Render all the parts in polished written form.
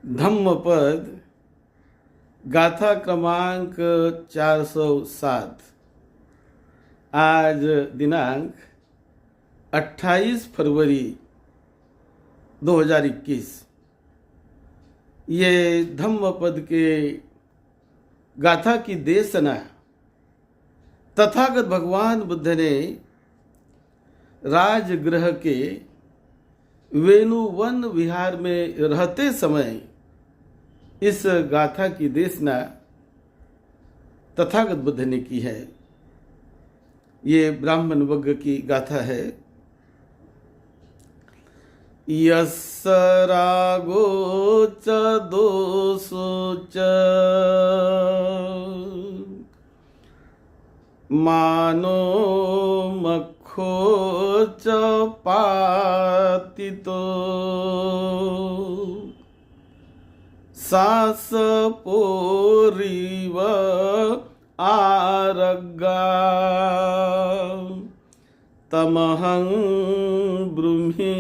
धम्मपद गाथा क्रमांक 407। आज दिनांक 28 फरवरी 2021। ये धम्मपद के गाथा की देशना तथागत भगवान बुद्ध ने राजगृह के वेणुवन विहार में रहते समय इस गाथा की देशना तथागत बुद्ध ने की है। ये ब्राह्मण वर्ग की गाथा है। यस्य रागो च दोषो च मानो मखो च पातितो सासपोरिव आरग्गा तमहं ब्रूहि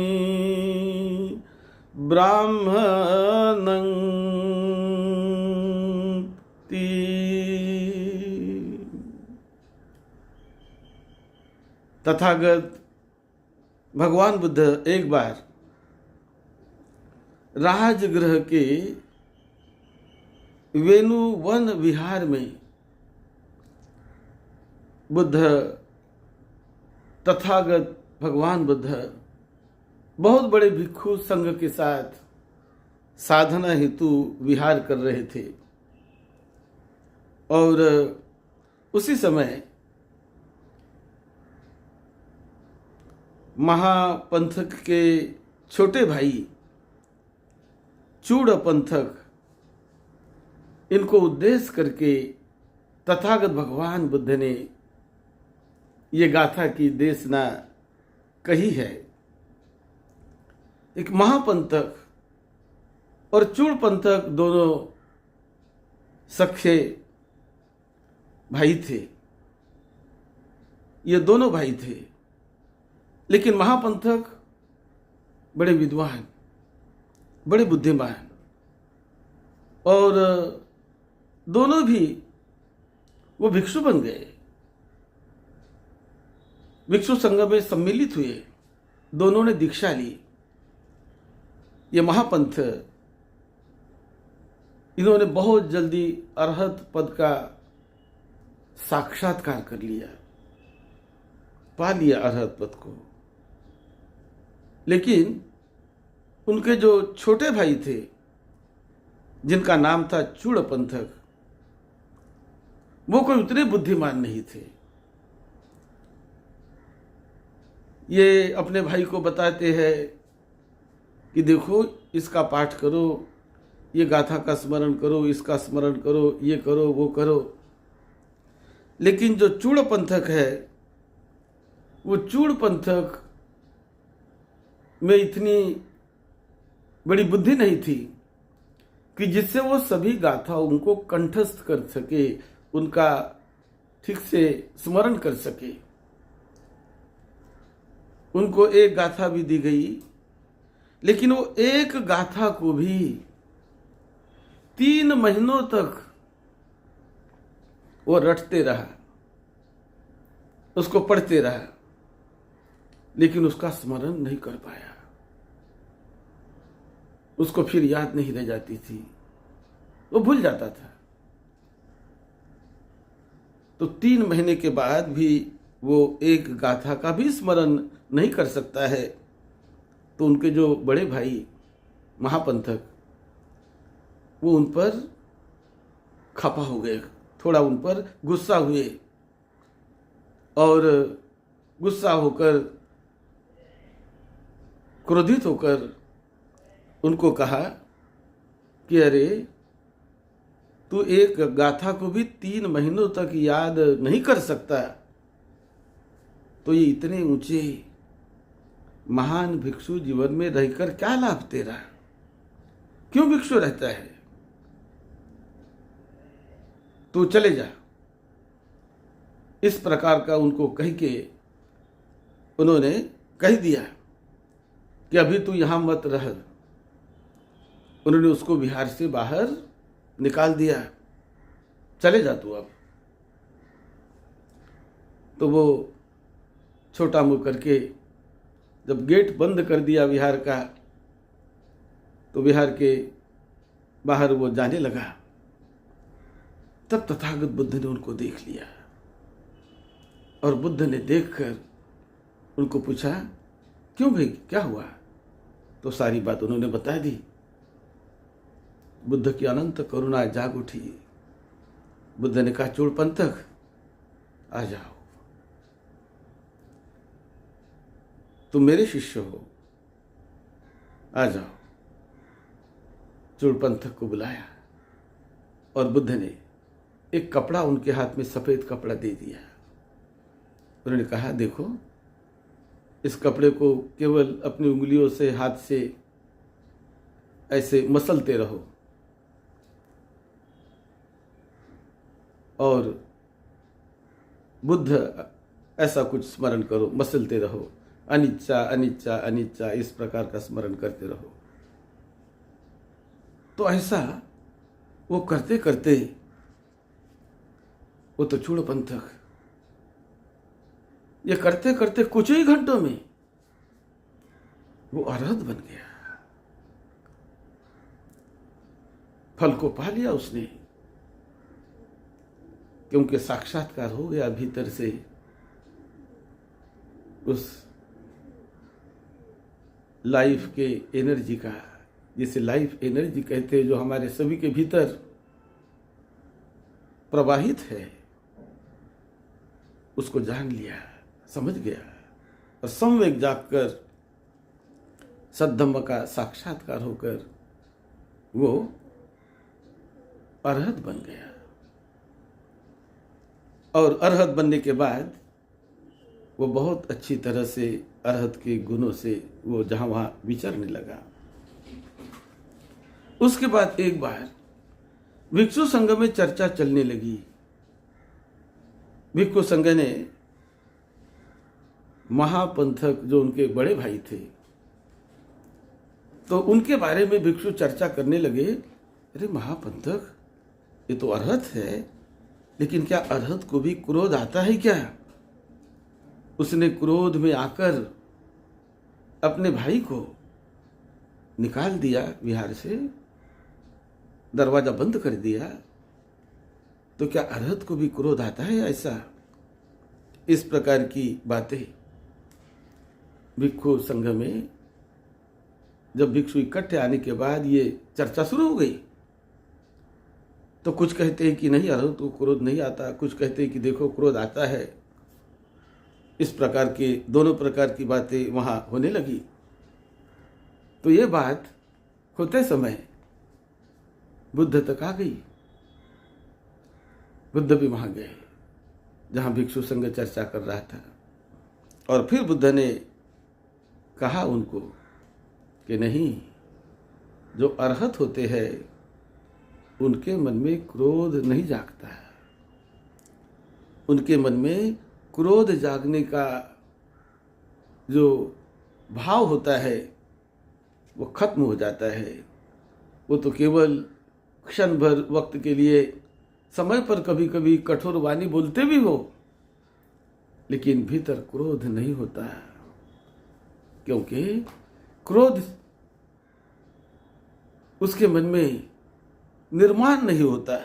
ब्राह्मणं ति। तथागत भगवान बुद्ध एक बार राजगृह के वेणुवन विहार में बुद्ध तथागत भगवान बुद्ध बहुत बड़े भिक्षु संघ के साथ साधना हेतु विहार कर रहे थे और उसी समय महापंथक के छोटे भाई चूड़पंथक इनको उद्देश्य करके तथागत भगवान बुद्ध ने ये गाथा की देशना कही है। एक महापंथक और चूड़पंथक दोनों सख्य भाई थे। ये दोनों भाई थे, लेकिन महापंथक बड़े विद्वान, बड़े बुद्धिमान और दोनों भी वो भिक्षु बन गए, भिक्षु संघ में सम्मिलित हुए, दोनों ने दीक्षा ली। ये महापंथ इन्होंने बहुत जल्दी अरहत पद का साक्षात्कार कर लिया, पा लिया अरहत पद को। लेकिन उनके जो छोटे भाई थे जिनका नाम था चूड़पंथक, वो कोई उतने बुद्धिमान नहीं थे। ये अपने भाई को बताते हैं कि देखो इसका पाठ करो, ये गाथा का स्मरण करो, इसका स्मरण करो, ये करो वो करो। लेकिन जो चूड़पंथक है वो चूड़पंथक में इतनी बड़ी बुद्धि नहीं थी कि जिससे वो सभी गाथा उनको कंठस्थ कर सके, उनका ठीक से स्मरण कर सके। उनको एक गाथा भी दी गई, लेकिन वो एक गाथा को भी 3 महीनों तक वो रटते रहा, उसको पढ़ते रहा, लेकिन उसका स्मरण नहीं कर पाया। उसको फिर याद नहीं रह जाती थी, वो भूल जाता था। तो 3 महीने के बाद भी वो एक गाथा का भी स्मरण नहीं कर सकता है। तो उनके जो बड़े भाई महापंथक वो उन पर खपा हो गए, थोड़ा उन पर गुस्सा हुए और गुस्सा होकर, क्रोधित होकर उनको कहा कि अरे तू एक गाथा को भी 3 महीनों तक याद नहीं कर सकता, तो ये इतने ऊंचे महान भिक्षु जीवन में रहकर क्या लाभ तेरा? क्यों भिक्षु रहता है? तू चले जा। इस प्रकार का उनको कह के उन्होंने कह दिया कि अभी तू यहां मत रह, उन्होंने उसको विहार से बाहर निकाल दिया, चले जा तू अब। तो वो छोटा मुंह करके जब गेट बंद कर दिया विहार का, तो विहार के बाहर वो जाने लगा। तब तथागत बुद्ध ने उनको देख लिया और बुद्ध ने देखकर उनको पूछा, क्यों भाई, क्या हुआ? तो सारी बात उन्होंने बता दी। बुद्ध की अनंत करुणा जाग उठी। बुद्ध ने कहा, चूड़पंथक आ जाओ, तुम मेरे शिष्य हो, आ जाओ। चूड़पंथक को बुलाया और बुद्ध ने एक कपड़ा उनके हाथ में, सफेद कपड़ा दे दिया। उन्होंने कहा, देखो, इस कपड़े को केवल अपनी उंगलियों से, हाथ से ऐसे मसलते रहो और बुद्ध ऐसा कुछ स्मरण करो, मसलते रहो, अनिच्चा अनिच्चा अनिच्चा, इस प्रकार का स्मरण करते रहो। तो ऐसा वो करते करते वो तो चूड़पंथक ये करते करते कुछ ही घंटों में वो अरहत बन गया। फल को पा लिया उसने, क्योंकि साक्षात्कार हो गया भीतर से। उस लाइफ के एनर्जी का, जिसे लाइफ एनर्जी कहते हैं, जो हमारे सभी के भीतर प्रवाहित है, उसको जान लिया, समझ गया और संवेग जागकर सद्धम्म का साक्षात्कार होकर वो अरहत बन गया। और अरहत बनने के बाद वो बहुत अच्छी तरह से अरहत के गुणों से वो जहां वहां विचरने लगा। उसके बाद एक बार भिक्षु संघ में चर्चा चलने लगी। भिक्षु संघ ने महापंथक, जो उनके बड़े भाई थे, तो उनके बारे में भिक्षु चर्चा करने लगे। अरे महापंथक, ये तो अरहत है, लेकिन क्या अरहत को भी क्रोध आता है क्या? उसने क्रोध में आकर अपने भाई को निकाल दिया विहार से, दरवाजा बंद कर दिया। तो क्या अरहत को भी क्रोध आता है ऐसा? इस प्रकार की बातें भिक्षु संघ में, जब भिक्षु इकट्ठे आने के बाद ये चर्चा शुरू हो गई, तो कुछ कहते हैं कि नहीं, अरहत को क्रोध नहीं आता, कुछ कहते हैं कि देखो क्रोध आता है। इस प्रकार के दोनों प्रकार की बातें वहां होने लगी। तो ये बात होते समय बुद्ध तक आ गई। बुद्ध भी वहां गए जहां भिक्षु संघ चर्चा कर रहा था, और फिर बुद्ध ने कहा उनको कि नहीं, जो अरहत होते हैं उनके मन में क्रोध नहीं जागता है। उनके मन में क्रोध जागने का जो भाव होता है वो खत्म हो जाता है। वो तो केवल क्षण भर वक्त के लिए, समय पर कभी कभी कठोर वाणी बोलते भी हो, लेकिन भीतर क्रोध नहीं होता, क्योंकि क्रोध उसके मन में निर्माण नहीं होता।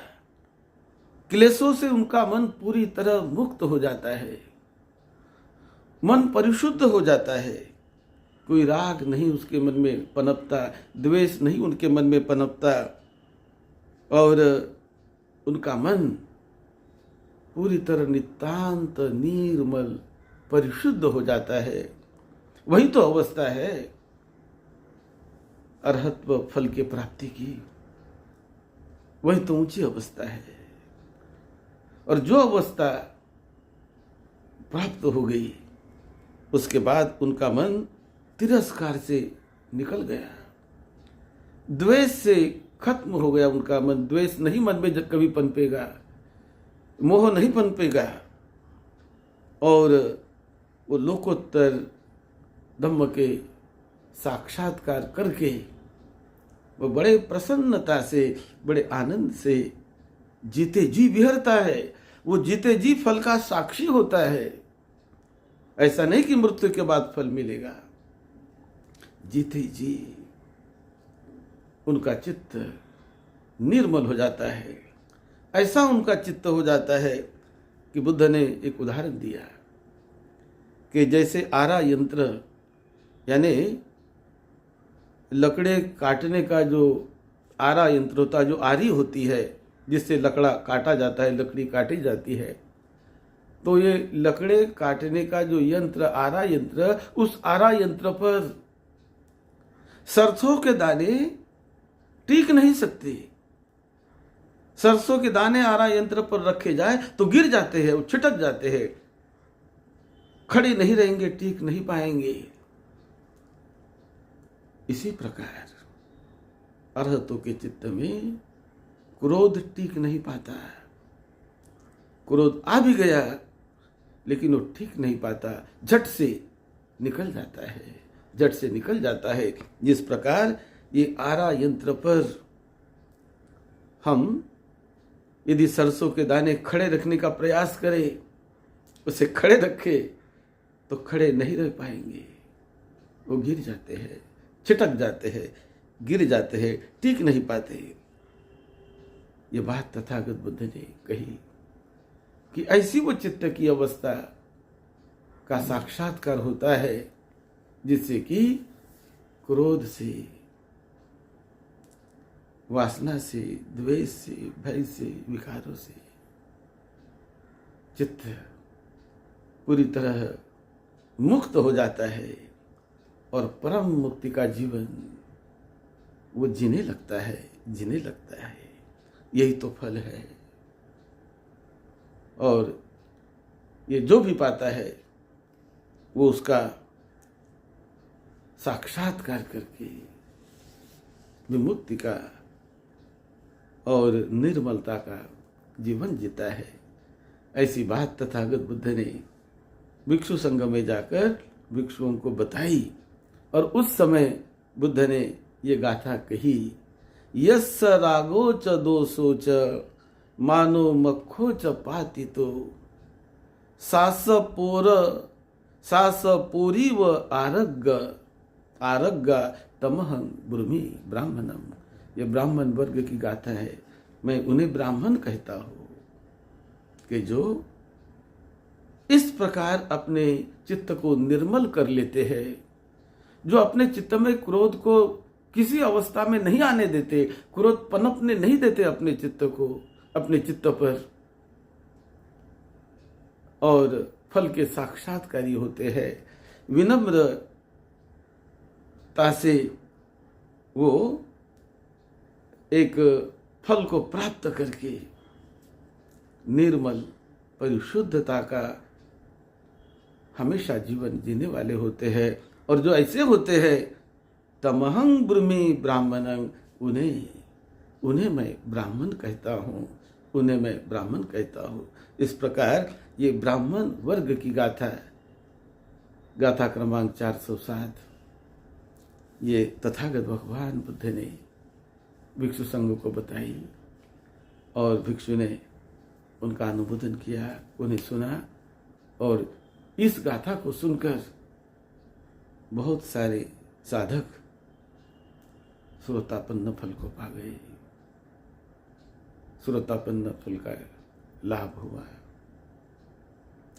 क्लेशों से उनका मन पूरी तरह मुक्त हो जाता है, मन परिशुद्ध हो जाता है। कोई राग नहीं उसके मन में पनपता, द्वेष नहीं उनके मन में पनपता, और उनका मन पूरी तरह नितांत निर्मल परिशुद्ध हो जाता है। वही तो अवस्था है अरहत्व फल के प्राप्ति की, वही तो ऊंची अवस्था है। और जो अवस्था प्राप्त हो गई, उसके बाद उनका मन तिरस्कार से निकल गया, द्वेष से खत्म हो गया उनका मन। द्वेष नहीं मन में कभी पनपेगा, मोह नहीं पनपेगा, और वो लोकोत्तर धम्म के साक्षात्कार करके वो बड़े प्रसन्नता से, बड़े आनंद से जीते जी विहरता है। वो जीते जी फल का साक्षी होता है। ऐसा नहीं कि मृत्यु के बाद फल मिलेगा, जीते जी उनका चित्त निर्मल हो जाता है। ऐसा उनका चित्त हो जाता है कि बुद्ध ने एक उदाहरण दिया कि जैसे आरा यंत्र, यानी लकड़े काटने का जो आरा यंत्र होता है, जो आरी होती है जिससे लकड़ा काटा जाता है, लकड़ी काटी जाती है, तो ये लकड़े काटने का जो यंत्र, आरा यंत्र, उस आरा यंत्र पर सरसों के दाने टिक नहीं सकते। सरसों के दाने आरा यंत्र पर रखे जाए तो गिर जाते हैं, वो छिटक जाते हैं, खड़े नहीं रहेंगे, टिक नहीं पाएंगे। इसी प्रकार अरहतों के चित्त में क्रोध टिक नहीं पाता। क्रोध आ भी गया लेकिन वो ठीक नहीं पाता, झट से निकल जाता है, झट से निकल जाता है। जिस प्रकार ये आरा यंत्र पर हम यदि सरसों के दाने खड़े रखने का प्रयास करें, उसे खड़े रखे तो खड़े नहीं रह पाएंगे, वो गिर जाते हैं, छिटक जाते हैं, गिर जाते हैं, टिक नहीं पाते। ये बात तथागत बुद्ध ने कही कि ऐसी वो चित्त की अवस्था का साक्षात्कार होता है जिससे कि क्रोध से, वासना से, द्वेष से, भय से, विकारों से चित्त पूरी तरह मुक्त हो जाता है और परम मुक्ति का जीवन वो जीने लगता है। यही तो फल है। और ये जो भी पाता है वो उसका साक्षात्कार करके विमुक्ति का और निर्मलता का जीवन जीता है। ऐसी बात तथागत बुद्ध ने भिक्षु संघ में जाकर भिक्षुओं को बताई। और उस समय बुद्ध ने ये गाथा कही, यस्स रागो च दोषो च मानो मक्खो च पातितो सास पोरी व आरग्ग तमहं ब्रूमि ब्राह्मणम। ये ब्राह्मण वर्ग की गाथा है। मैं उन्हें ब्राह्मण कहता हूँ कि जो इस प्रकार अपने चित्त को निर्मल कर लेते हैं, जो अपने चित्त में क्रोध को किसी अवस्था में नहीं आने देते, क्रोध पनपने नहीं देते अपने चित्त को, अपने चित्त पर, और फल के साक्षात्कारी होते हैं। विनम्रता से वो एक फल को प्राप्त करके निर्मल परिशुद्धता का हमेशा जीवन जीने वाले होते हैं। और जो ऐसे होते हैं तमहं ब्रूमि ब्राह्मणं, उन्हें मैं ब्राह्मण कहता हूँ, उन्हें मैं ब्राह्मण कहता हूँ। इस प्रकार ये ब्राह्मण वर्ग की गाथा क्रमांक 407 ये तथागत भगवान बुद्ध ने भिक्षु संघ को बताई। और भिक्षु ने उनका अनुमोदन किया, उन्हें सुना, और इस गाथा को सुनकर बहुत सारे साधक श्रोतापन्न फल को पा गए, श्रोतापन्न फल का लाभ हुआ।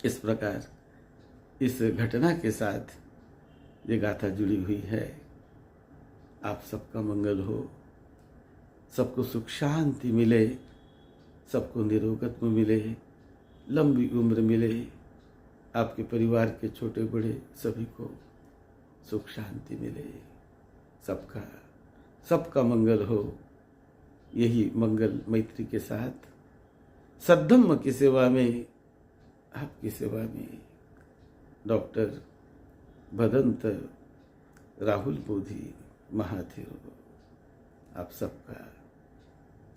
इस प्रकार इस घटना के साथ ये गाथा जुड़ी हुई है। आप सबका मंगल हो, सबको सुख शांति मिले, सबको निरोगत्व मिले, लंबी उम्र मिले, आपके परिवार के छोटे बड़े सभी को सुख शांति मिले, सबका मंगल हो। यही मंगल मैत्री के साथ सद्धम्म की सेवा में, आपकी सेवा में डॉक्टर भदंत राहुल बोधी महाथेरो, आप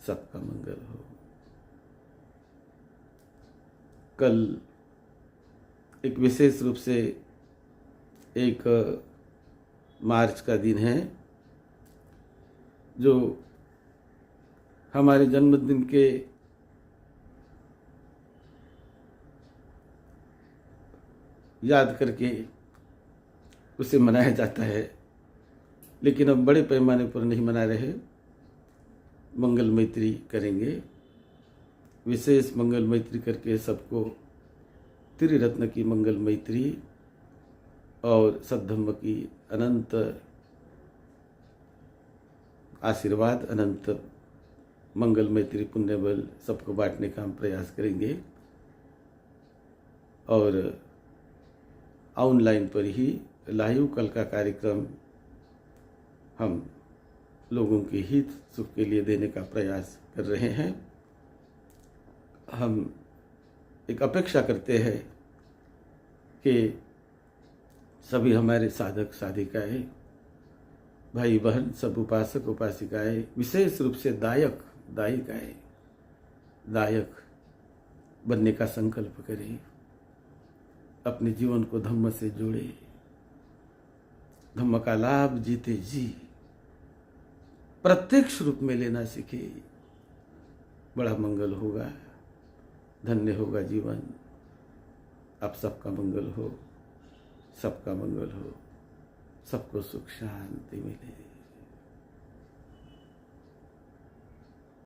सबका मंगल हो। कल एक विशेष रूप से 1 मार्च का दिन है। जो हमारे जन्मदिन के याद करके उसे मनाया जाता है, लेकिन अब बड़े पैमाने पर नहीं मना रहे, मंगल मैत्री करेंगे। विशेष मंगल मैत्री करके सबको त्रिरत्न की मंगल मैत्री और सद्धम्म की अनंत आशीर्वाद, अनंत मंगल मैत्री पुण्य बल सबको बांटने का हम प्रयास करेंगे। और ऑनलाइन पर ही लाइव कल का कार्यक्रम हम लोगों के हित सुख के लिए देने का प्रयास कर रहे हैं। हम एक अपेक्षा करते हैं कि सभी हमारे साधक साधिकाएं, भाई बहन, सब उपासक उपासिकाएं, विशेष रूप से दायिकाएं दायक बनने का संकल्प करें, अपने जीवन को धम्म से जोड़े, धम्म का लाभ जीते जी प्रत्यक्ष रूप में लेना सीखे। बड़ा मंगल होगा, धन्य होगा जीवन। आप सबका मंगल हो, सबका मंगल हो, सबको सुख शांति मिले।